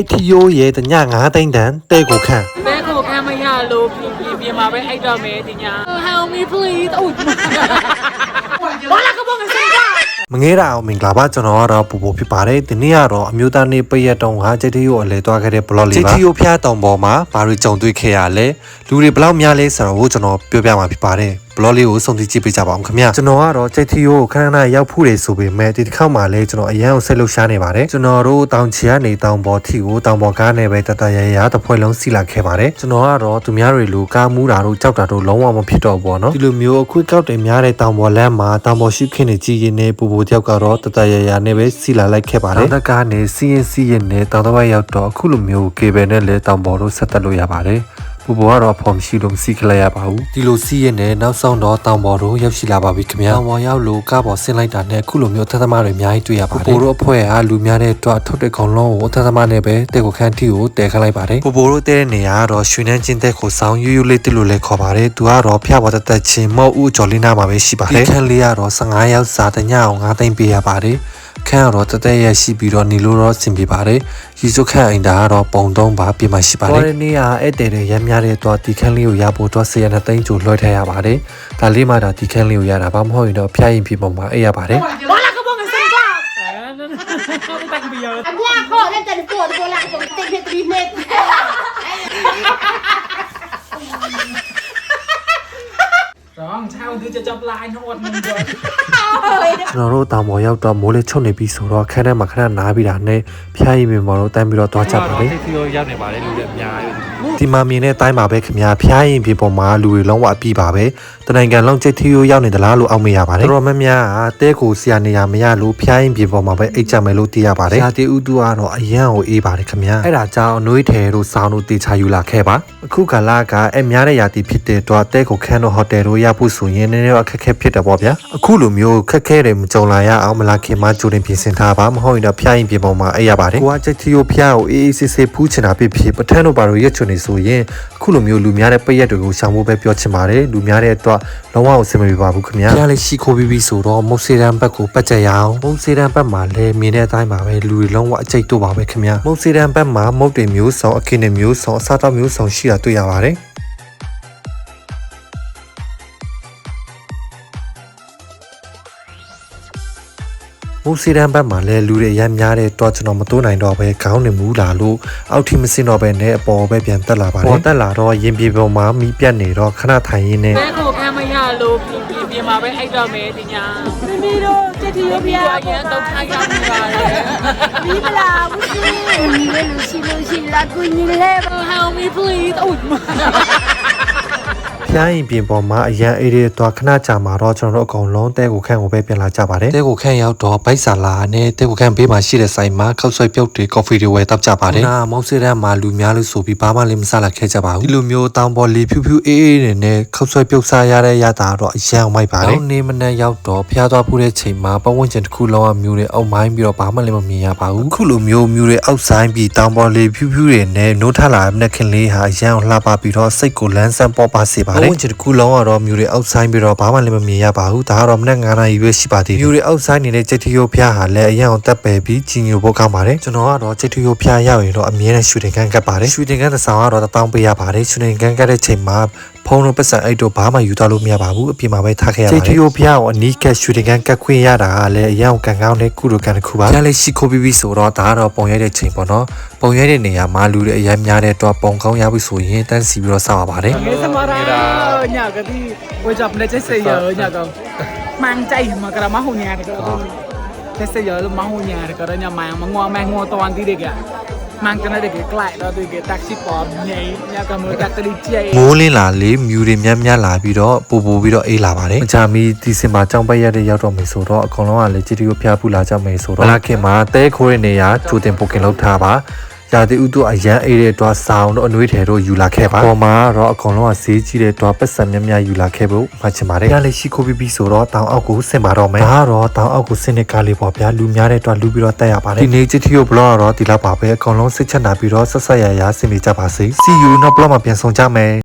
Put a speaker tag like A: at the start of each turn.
A: JTO ရဲ့တည9သိန်းတန်တဲကိုခန့်
B: တဲကိုခန့်မရလို့ပြင်မှာပဲအိတ်တော့မယ်ဒီည Help me please အိုးဘာလာကဘောငစိတ်က
A: မငဲတာအောင်မင်္ဂလာပါကျွန်တော်ကတော့ပူပူဖြစ်ပါတယ်ဒီနေ့ကတော့အမျိုးသားနေ့ပိတ်ရက်တုံးက JTO အလဲသွားခဲ့တဲ့ blog လေးပါ JTO ဖျားတောင်ပေါ်မှာဘာတွေကြုံတွေ့ခဲ့ရလဲလူတွေဘယ်လောက်များလဲဆိုတော့ကျွန်တော်ပြောပြမှာဖြစ်ပါတယ်blog လေးကိုစုံစမ်းကြည့်ပေးကြပါအောင်ခင်ဗျာကျွန်တော်ကတော့ JTO ကိုခဏခဏရောက်ဖူးတယ်ဆိုပေမဲ့ဒီတစ်ခေါက်မှလည်းကျွန်တော်အရန်ကိုဆက်လုပ်ရှားနေပါတယ်ကျွန်တော်တို့တောင်ချီကနေတောင်ပေါ်ထီကိုတောင်ပေါ်ကားနဲ့ပဲတတရရတစ်ဖွဲလုံးစီလာခဲ့ပါတယ်ကျွန်တော်ကတော့သူများတွေလူကားမူးတာတို့ကြောက်တာတို့လုံးဝမဖြစ်တော့ဘူးပေါ့နော်ဒီလိုမျိုးအခွင့်ကောက်တွေများတဲ့တောင်ပေါ်လမ်းမှာတောင်ပေါ်ရှိခင်းနေကြည်ရင်နေပူပူတယောက်ကတော့တတရရနဲ့ပဲစီလာလိုက်ခဲ့ပါတယ်တောင်တက်ကားနဲ့စီရင်နဲ့တောင်တစ်ဝက်ရောက်တော့အခုလိုမျိုးကေဘယ်နဲ့လည်းတောင်ပေါ်တို့ဆက်တက်လို့ရပါတယ်ပူပေါ်ကတော့ဖော်မရှိလို့မစီခလိုက်ရပါဘူးဒီလိုစီးရင်လည်းနောက်ဆုံးတော့တောင်ပေါ်တို့ရောက်ရှိလာပါပြီခင်ဗျာတောင်ပေါ်ရောက်လို့ကားပေါ်ဆင်းလိုက်တာနဲ့အခုလိုမျိုးထသမားတွေအများကြီးတွေ့ရပါတယ်ပူတို့အဖွဲ့အားလူများတဲ့တွားထုတ်တဲ့ကောင်လုံးကိုထသမားနဲ့ပဲတဲကိုခန်းထီကိုတဲခလိုက်ပါတယ်ပူတို့တဲတဲ့နေရာကတော့ရွှေနှန်းချင်းတဲကိုဆောင်ယူယူလေးတက်လို့လည်းခေါ်ပါတယ်သူကတော့ဖျားပေါ်တက်ချင်းမော့ဦးကျော်လင်းနာမှာပဲရှိပါတယ်ခန်းလေးကတော့15ရောက်စာတညအောင်9သိန်းပေးရပါတယ်ခန့်တော့တသက်ရရှိပြီးတော့နေလို့တော့ဆင်ပြေပါတယ်ရီစုခန့်အိမ်တာကတော့ပုံသုံးပါပြင်မှာရှိပါတယ်ဒီနေ့ကဧည့်သည်တွေရမ်းများတဲ့တော့ဒီခန်းလေးကိုရဖို့တော့10ရက်နဲ့သိန်းကျိုလွှဲထားရပါတယ်ဒါလေးမှတော့ဒီခန်းလေးကိုရတာဘာမဟုတ်ရင်တော့ဖျားရင်ပြပုံမှာအိပ်ရပါတယ်ဘ
B: ာလာကဘောငစိတ်ကတက်ပြီးရောအ
C: များခေါ်တဲ့တဲ့ကိုကိုလာကိုတိတ်ဖြစ်ပြီးနေရ
B: ောင်းချောင်းသူจะจับลายทั้งหมดมึงด้วย
A: ကျွန်တော်တို့တောင်ပေါ်ရောက်တော့မိုးလေးချုပ်နေပြီဆိုတော့ခန်းထဲမှာခဏနားပြီးတာနဲ့ဖျားရည်မြင်ပေါ်တော့တန်းပြီးတော့သွားကြပါတယ်
D: တိတ်ပြီးတော့ရောက်နေပါတယ်လူတွေအများကြီး
A: ဒီမှာမြင်တဲ့အတိုင်းပါပဲခင်ဗျာဖျားရင်ပြပေါ်မှာလူတွေလုံးဝအပြည့်ပါပဲတနိုင်ငံလုံးကြိတ်ထီရိုးရောက်နေသလားလို့အောက်မေ့ရပါတယ်တော်တော်များများကတဲကိုဆရာနေရမရလို့ဖျားရင်ပြပေါ်မှာပဲအိတ်ကြမယ်လို့သိရပါတယ်ဇာတိဥတုကတော့အရန်ကိုအေးပါတယ်ခင်ဗျာအဲ့ဒါကြောင့်အနှွေးထဲတို့စောင်းတို့တေချာယူလာခဲ့ပါအခုကလာကအများတဲ့ရာသီဖြစ်တဲ့တော့တဲကိုခန်းတို့ဟိုတယ်တို့ရဖို့ဆိုရင်နည်းနည်းတော့အခက်အခဲဖြစ်တယ်ပေါ့ဗျာအခုလိုမျိုးခက်ခဲတယ်မကြုံလာရအောင်မလားခင်မကြိုတင်ပြင်ဆင်ထားပါမဟုတ်ရင်တော့ဖျားရင်ပြပေါ်မှာအိတ်ရပါတယ်ကိုကကြိတ်ထီရိုးဖျားကိုအေးအေးဆေးဆေးဖူးချင်တာဖြစ်ပထန်းတို့ဘာလို့ရက်ချွန်နေဆိုရင်အခုလိုမျိုးလူများတဲ့ပိတ်ရက်တွေကိုရှောင်ဖို့ပဲပြောချင်ပါတယ်လူများတဲ့အတွက်လုံးဝအဆင်မပြေပါဘူးခင်ဗျာဖျားလေးရှိခိုးပြီးဆိုတော့မုတ်စေတန်ဘက်ကိုပတ်ကြရအောင်မုတ်စေတန်ဘက်မှာလည်းမြင်တဲ့အတိုင်းပါပဲလူတွေလုံးဝအကျိတ်တို့ပါပဲခင်ဗျာမုတ်စေတန်ဘက်မှာမုတ်တွေမျိုးစုံအခင်းတွေမျိုးစုံအစားတောက်မျိုးစုံရှိတာတွေ့ရပါတယ်မုတ်စီရန်ဘက်မှာလည်းလူတွေအများများတဲ့တော့ကျွန်တော်မတိုးနိုင်တော့ပဲခေါင်းနေမူလာလို့အောက်ထိမစင်တော့ပဲနဲ့အပေါ်ပဲပြန်တက်လာပါတယ်ပေါ်တက်လာတော့ရင်ပြေပေါ်မှာမီးပြတ်နေတော့ခဏထိုင်ရင်းနဲ့
B: တဲကိုခန့်မရလို့ပြင်မှာပဲအိတ်တော့မယ်ဒီညမီတို့တတိယပြားရတော့ခိုင်းရမှာလေဒ
C: ီလာဘူးစီဒီလေလူရှိလာကိုညီလေ
B: Help me please အိုး
A: ဖျားရင်ပြင်ပေါ်မှာအရန်အေးတဲ့တော့ခဏကြာမှာတော့ကျွန်တော်တို့အကုန်လုံးတဲကိုခန့်ကိုပဲပြန်လာကြပါတယ်တဲကိုခန့်ရောက်တော့ဘိုက်ဆာလာနဲ့တဲကိုခန့်ဘေးမှာရှိတဲ့ဆိုင်မှာခောက်ဆွဲပြုတ်တွေကော်ဖီတွေဝယ်တောက်ကြပါတယ်နာမောင်စေးရန်မှာလူများလို့ဆိုပြီးဘာမှလည်းမစားလာခဲ့ကြပါဘူးဒီလိုမျိုးတောင်ပေါ်လေဖြူဖြူအေးအေးနဲ့ခောက်ဆွဲပြုတ်စားရတဲ့ရတာတော့အရန်မိုက်ပါတယ်နေမနဲ့ရောက်တော့ဖျားသွားဖို့တဲ့ချိန်မှာပတ်ဝန်းကျင်တစ်ခုလုံးကမြူတွေအုပ်မိုင်းပြီးတော့ဘာမှလည်းမမြင်ရပါဘူးခုလိုမျိုးမြူတွေအောက်ဆိုင်ပြီးတောင်ပေါ်လေဖြူဖြူတွေနဲ့နိုးထလာတဲ့ခင်လေးဟာအရန်လှပပြီးတော့စိတ်ကိုလန်းဆန်းပေါ်ပါစေပါတယ်ဝင်ချစ်တစ်ခုလုံးကတော့မြူတွေအောက်ဆိုင်ပြီးတော့ဘာမှလည်းမမြင်ရပါဘူးဒါကတော့မနက်9နာရီပဲရှိပါသေးတယ်မြူတွေအောက်ဆိုင်နေတဲ့ကြိတ်ထီရိုးဖျားဟာလည်းအရန်အောင်တက်ပယ်ပြီးကြီးညိုဖို့ကောင်းပါတယ်ကျွန်တော်ကတော့ကြိတ်ထီရိုးဖျားရောက်ရင်တော့အမြဲတမ်းရှူတင်ကန်းကတ်ပါတယ်ရှူတင်ကန်းတစ်ဆောင်ကတော့1000ပေးရပါတယ်ရှူတင်ကန်းကတ်တဲ့ချိန်မှာဖုန်းတို့ပတ်စံအိတ်တို့ဘာမှယူသွားလို့မရပါဘူးအပြင်မှာပဲထားခဲ့ရပါတယ်ကြိတ်ထီရိုးဖျားကိုအနီးကပ်ရှူတင်ကန်းကတ်ခွင့်ရတာကလည်းအရန်ကန်ကောင်းတဲ့ကုလိုကန်တစ်ခုပါဖျားလေးရှိခိုးပြီးဆိုတော့ဒါကတော့ပုံရိုက်တဲ့ချိန်ပေါ့နော်ပုံရိုက်တဲ့နေရာမှာလူတွေအရန်များတဲ့တော့ပုံကောင်းရပြီဆိုရင်တန်းစီပြီးတော့စောက်ရပါတယ်
B: ငယ်စမရာညကတိဝေးကြမလဲချက်စေရညကောင်မှန်ใจမကရမဟုညာတကတော့ချက်စေရလို့မဟုညာတကတော့ညမှန်မငေါ်မဲငေါ်တော်တီးတဲ့ကမှန်ကတဲ့ကကလိုက်တော့ဒီကတက်ဆီပေါ်ညညကမကတလီကျဲမ
A: ိုးလင်းလာလေမြူတွေများလာပြီးတော့ပူပြီးတော့အေးလာပါတယ်မချမီဒီစင်မှာကြောင်းပတ်ရတဲ့ရောက်တော့မယ်ဆိုတော့အကောင်လုံးကလည်းကြည်တီကိုဖျားဖူးလာကြမယ်ဆိုတော့မလာခင်မှာတဲခိုးတဲ့နေရာချိုတင်ပိုကင်လောက်ထားပါရာသီဥတုအရန်အေးတဲ့တွားဆောင်းတို့အနှွေးထဲတို့ယူလာခဲ့ပါပေါ်မှာတော့အကောင်လုံးကဈေးကြီးတဲ့တွားပတ်စံများယူလာခဲ့ဖို့မှတ်ချင်ပါတယ်။ဒါလည်းရှိခိုးပြီးဆိုတော့တောင်အောက်ကိုဆင်ပါတော့မယ်။ဒါကတော့တောင်အောက်ကိုဆင်တဲ့ကားလေးပေါ့ဗျာလူများတဲ့တွားလူပြီးတော့တက်ရပါတယ်။ဒီနေ့ချစ်ထီယိုဘလော့ကတော့ဒီလောက်ပါပဲအကောင်လုံးစစ်ချက်နာပြီးတော့ဆက်ဆက်ရဆင်နေကြပါစေ။ See you နောက်ဘလော့မှာပြန်ဆောင်ကြမယ်။